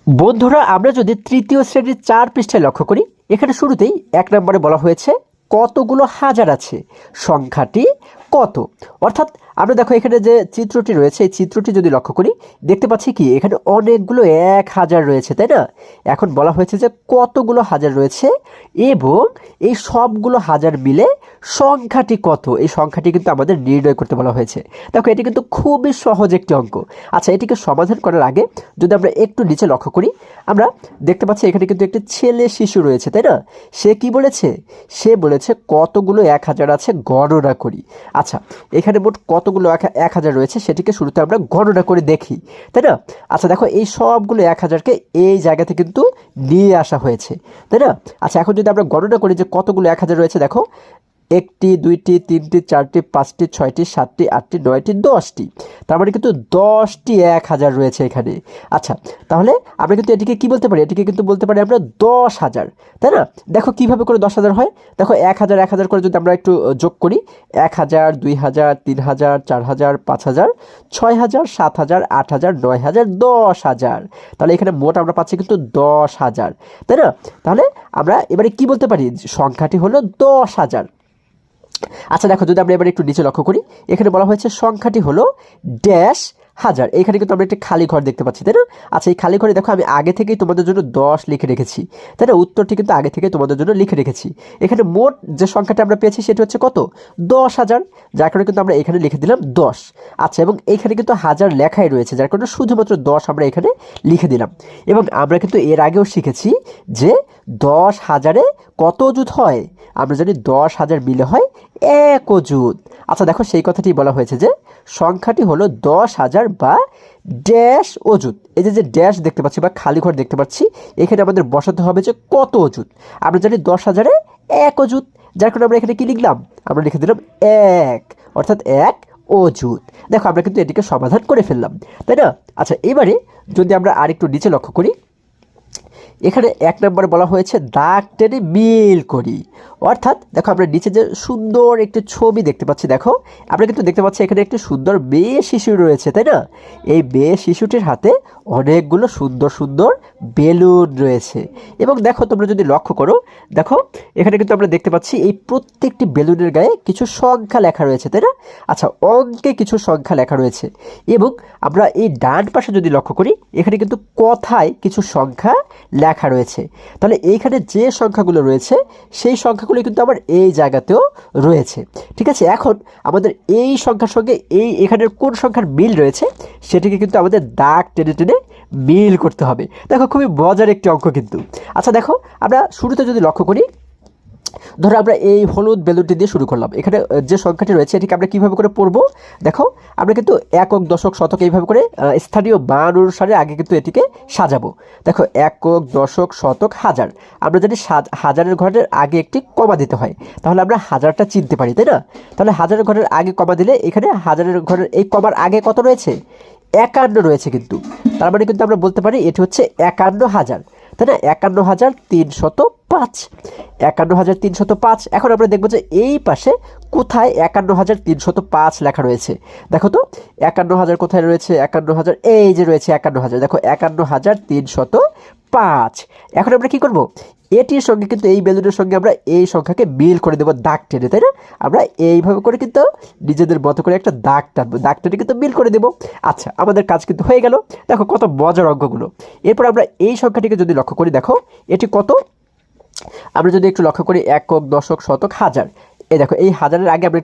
বন্ধুরা, আমরা যদি তৃতীয় শ্রেণীর 4 পৃষ্ঠায় লক্ষ্য করি, এখানে শুরুতেই 1 নম্বরে বলা হয়েছে কতগুলো হাজার আছে, সংখ্যাটি কত। অর্থাৎ আমরা দেখো এখানে যে চিত্রটি রয়েছে, এই চিত্রটি যদি লক্ষ্য করি দেখতে পাচ্ছি কি এখানে অনেকগুলো 1000 রয়েছে, তাই না? এখন বলা হয়েছে যে কতগুলো হাজার রয়েছে এবং এই সবগুলো হাজার মিলে সংখ্যাটি কত, এই সংখ্যাটি কিন্তু আমাদের নির্ণয় করতে বলা হয়েছে। দেখো এটি কিন্তু খুবই সহজ একটি অঙ্ক। আচ্ছা, এটিকে সমাধান করার আগে যদি আমরা একটু নিচে লক্ষ্য করি, আমরা দেখতে পাচ্ছি এখানে কিন্তু একটি ছেলে শিশু রয়েছে, তাই না? সে কি বলেছে? সে বলেছে কতগুলো 1000 আছে গণনা করি। আচ্ছা, এখানে মোট কতগুলো 1000 রয়েছে সেটিকে শুরুতে আমরা গণনা করে দেখি, তাই না? আচ্ছা দেখো, এই সবগুলো 1000কে এই জায়গাতে কিন্তু নিয়ে আসা হয়েছে, তাই না? আচ্ছা, এখন যদি আমরা গণনা করি যে কতগুলো 1000 রয়েছে, দেখো 1টি 2টি 3টি 4টি 5টি 6টি 7টি 8টি 9টি 10টি, তার মানে কিন্তু 10টি 1000 রয়েছে এখানে। আচ্ছা, তাহলে আমরা কিন্তু এটিকে কি বলতে পারি? এটিকে কিন্তু বলতে পারি আমরা 10,000, তাই না? দেখো কিভাবে করে 10,000 হয়। দেখো 1000 1000 করে যদি আমরা একটু যোগ করি, 1000 2000 3000 4000 5000 6000 7000 8000 9000 10,000, তাহলে এখানে মোট আমরা পাচ্ছি কিন্তু 10,000, তাই না? তাহলে আমরা এবারে কি বলতে পারি? সংখ্যাটি হলো 10,000। আচ্ছা দেখো, যদি আমরা এবার একটু নিচে লক্ষ্য করি, এখানে বলা হয়েছে সংখ্যাটি হলো ড্যাশ হাজার। এইখানে কিন্তু আমরা একটি খালি ঘর দেখতে পাচ্ছি, তাই না? আচ্ছা, এই খালি ঘরে দেখো আমি আগে থেকেই তোমাদের জন্য 10 লিখে রেখেছি, তাই না? উত্তরটি কিন্তু আগে থেকেই তোমাদের জন্য লিখে রেখেছি। এখানে মোট যে সংখ্যাটা আমরা পেয়েছি সেটা হচ্ছে কত? 10,000, যার কারণে কিন্তু আমরা এখানে লিখে দিলাম 10। আচ্ছা, এবং এইখানে কিন্তু হাজার লেখাই রয়েছে, যার কারণে শুধুমাত্র 10 আমরা এখানে লিখে দিলাম। এবং আমরা কিন্তু এর আগেও শিখেছি যে 10,000-এ কত অযুত হয়? আমরা জানি 10,000 মিলে হয় 1 অযুত। আচ্ছা দেখো, সেই কথাটি বলা হয়েছে যে সংখ্যাটি হলো 10,000 বা ড্যাশ অযুত। এই যে ড্যাশ দেখতে পাচ্ছি বা খালি ঘর দেখতে পাচ্ছি, এখানে আমাদের বসাতে হবে যে কত অযুত। আমরা জানি 10,000-এ 1 অযুত, যার কারণে আমরা এখানে কি লিখলাম? আমরা লিখে দিলাম 1, অর্থাৎ 1 অযুত। দেখো আমরা কিন্তু এটিকে সমাধান করে ফেললাম, তাই না? আচ্ছা, এবারে যদি আমরা আরেকটু নিচে লক্ষ্য করি, এখানে 1 নম্বরে বলা হয়েছে দাগ টেনে মিল করি। অর্থাৎ দেখো আমরা নিচে যে সুন্দর একটি ছবি দেখতে পাচ্ছি, দেখো আমরা কিন্তু দেখতে পাচ্ছি এখানে একটি সুন্দর মেয়ে শিশু রয়েছে, তাই না? এই মেয়ে শিশুটির হাতে অনেকগুলো সুন্দর সুন্দর বেলুন রয়েছে। এবং দেখো তোমরা যদি লক্ষ্য করো, দেখো এখানে কিন্তু আমরা দেখতে পাচ্ছি এই প্রত্যেকটি বেলুনের গায়ে কিছু সংখ্যা লেখা রয়েছে, তাই না? আচ্ছা, অঙ্কে কিছু সংখ্যা লেখা রয়েছে। এবং আমরা এই ডান পাশে যদি লক্ষ্য করি, এখানে কিন্তু কথায় কিছু সংখ্যা লেখা রয়েছে। তাহলে এইখানে যে সংখ্যাগুলো রয়েছে সেই সংখ্যাগুলো কিন্তু আবার এই জায়গাতেও রয়েছে, ঠিক আছে? এখন আমাদের এই সংখ্যার সঙ্গে এই এখানের কোন সংখ্যার মিল রয়েছে সেটিকে কিন্তু আমাদের দাগ টেনে টেনে মিল করতে হবে। দেখো খুবই মজার একটি অঙ্ক কিন্তু। আচ্ছা দেখো, আমরা শুরুতে যদি লক্ষ্য করি, ধরো আমরা এই হলুদ বেলুনটি দিয়ে শুরু করলাম। এখানে যে সংখ্যাটি রয়েছে এটিকে আমরা কীভাবে করে পড়বো? দেখো আমরা কিন্তু একক দশক শতক এইভাবে করে স্থানীয় মান অনুসারে আগে কিন্তু এটিকে সাজাবো। দেখো একক দশক শতক হাজার, আমরা জানি হাজারের ঘরের আগে একটি কমা দিতে হয়, তাহলে আমরা হাজারটা চিনতে পারি, তাই না? তাহলে হাজারের ঘরের আগে কমা দিলে এখানে হাজারের ঘরের এই কমার আগে কত রয়েছে? 51 রয়েছে কিন্তু। তার মানে কিন্তু আমরা বলতে পারি এটি হচ্ছে 51,000, তাই না? 51,305, 51,305। এখন আমরা দেখবো যে এই পাশে কোথায় 51,305 লেখা রয়েছে। দেখো তো 51,000 কোথায় রয়েছে? 51,000 এই যে রয়েছে 51,000, দেখো 51,305। এখন আমরা কি করব? এটির সঙ্গে কিন্তু এই বেলুনের সঙ্গে আমরা এই সংখ্যাকে মিল করে দেবো দাগ টেনে, তাই না? আমরা এইভাবে করে কিন্তু নিজেদের মতো করে একটা দাগ টানবো, দাগ টেনে কিন্তু মিল করে দেবো। আচ্ছা, আমাদের কাজ কিন্তু হয়ে গেল। দেখো কত মজার অঙ্কগুলো। এরপর আমরা এই সংখ্যাটিকে যদি লক্ষ্য করি, দেখো এটি কত? আমরা যদি একটু লক্ষ্য করি, একক দশক শতক হাজার, এই দেখো এই হাজারের আগে আমরা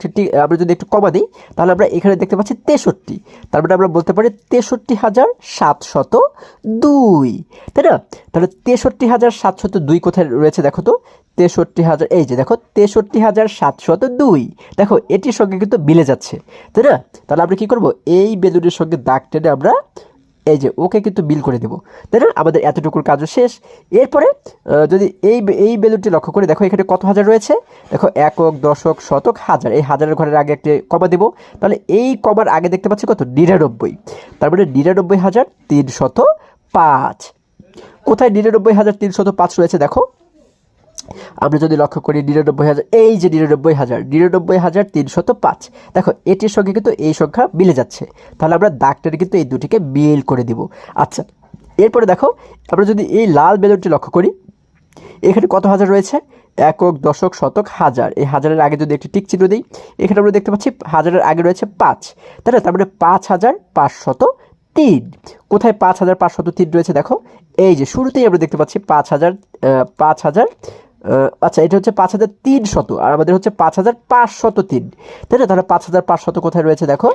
যদি একটু কমা দিই, তাহলে আমরা এখানে দেখতে পাচ্ছি 63, তার মানে আমরা বলতে পারি 63,702, তাই না? তাহলে 63,702 কোথায় রয়েছে দেখো তো? 63,000, এই যে দেখো 63,702, দেখো এটির সঙ্গে কিন্তু মিলে যাচ্ছে, তাই না? তাহলে আমরা কি করব? এই বেলুনের সঙ্গে দাগ টেনে আমরা এই যে ওকে কিন্তু বিল করে দেবো, তাই না? আমাদের এতটুকুর কাজও শেষ। এরপরে যদি এই বেলুনটি লক্ষ্য করি, দেখো এখানে কত হাজার রয়েছে? দেখো একক দশক শতক হাজার, এই হাজারের ঘরের আগে একটি কমা দেবো, তাহলে এই কমার আগে দেখতে পাচ্ছি কত? 99, তার মানে 99,305। কোথায় 99,305 রয়েছে? দেখো আমরা যদি লক্ষ্য করি 99,000, এই যে 99,305, দেখো এটির সঙ্গে কিন্তু এই সংখ্যা মিলে যাচ্ছে, তাহলে আমরা দাগটারে কিন্তু এই দুটিকে মিল করে দিব। আচ্ছা, এরপরে দেখো আমরা যদি এই লাল বেলুনটি লক্ষ্য করি, এখানে কত হাজার রয়েছে? একক, দশক, শতক, হাজার। এই হাজারের আগে যদি একটি টিক চিহ্ন দিই, এখানে আমরা দেখতে পাচ্ছি হাজারের আগে রয়েছে 5, তাই না? তার মানে 5,503। কোথায় 5,503 রয়েছে দেখো, এই যে শুরুতেই আমরা দেখতে পাচ্ছি 5,000, আচ্ছা এটা হচ্ছে 5,300, আর আমাদের হচ্ছে 5,503, তাই না? তাহলে 5,500 কোথায় রয়েছে দেখো,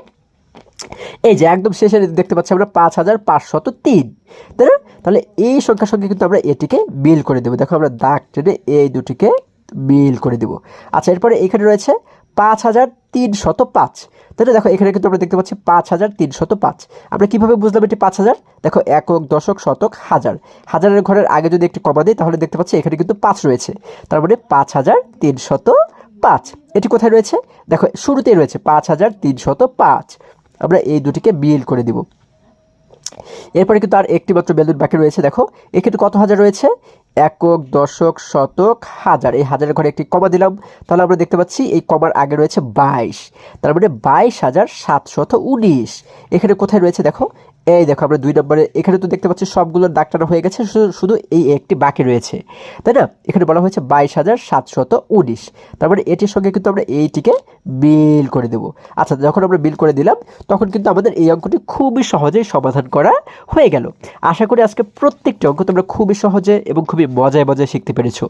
এই যে একদম শেষে দেখতে পাচ্ছি আমরা 5,503, তাই না? তাহলে এই সংখ্যার সঙ্গে কিন্তু আমরা এটিকে মিল করে দেবো। দেখো আমরা দাগ টেনে এই দুটিকে মিল করে দেবো। আচ্ছা, এরপরে এখানে রয়েছে 5,305, তাই না? দেখো এখানে কিন্তু আমরা দেখতে পাচ্ছি 5,305। আমরা কীভাবে বুঝলাম এটি 5,000? দেখো একক, দশক, শতক, হাজার। হাজারের ঘরের আগে যদি একটি কমা দিই তাহলে দেখতে পাচ্ছি এখানে কিন্তু 5 রয়েছে, তার মানে 5,305। এটি কোথায় রয়েছে? দেখো শুরুতেই রয়েছে 5,305। আমরা এই দুটিকে মিল করে দিব। এরপরে কিন্তু আর একটি মাত্র বেলুন বাকি রয়েছে। দেখো এখানে কত হাজার রয়েছে? একক, দশক, শতক, হাজার। এই হাজারের ঘরে একটি কমা দিলাম, তাহলে আমরা দেখতে পাচ্ছি এই কমার আগে রয়েছে 22, তার মানে 22,719। এখানে কোথায় রয়েছে দেখো, এই দেখো আমরা 2 নম্বরে, এখানে তো দেখতে পাচ্ছি সবগুলোর দাগ টানা হয়ে গেছে, শুধু এই একটি বাকি রয়েছে, তাই না? এখানে বলা হয়েছে 22,719, তার মানে এটির সঙ্গে কিন্তু আমরা এইটিকে বিল করে দেব। আচ্ছা, যখন আমরা বিল করে দিলাম তখন কিন্তু আমাদের এই অঙ্কটি খুবই সহজেই সমাধান করা হয়ে গেল। আশা করি আজকে প্রত্যেকটি অঙ্ক তোমরা খুবই সহজে এবং খুবই মজায় মজায় শিখতে পেরেছো।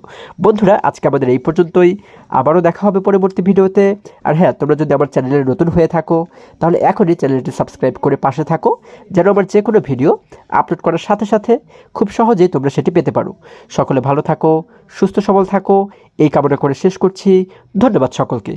বন্ধুরা, আজকে আমাদের এই পর্যন্তই। আবারও দেখা হবে পরবর্তী ভিডিওতে। আর হ্যাঁ, তোমরা যদি আমার চ্যানেলে নতুন হয়ে থাকো তাহলে এখনই চ্যানেলটি সাবস্ক্রাইব করে পাশে থাকো, যেন আমার যে কোনো ভিডিও আপলোড করার সাথে সাথে খুব সহজেই তোমরা সেটি পেতে পারো। সকলে ভালো থাকো, সুস্থ সবল থাকো, এই কামনা করে শেষ করছি। ধন্যবাদ সকলকে।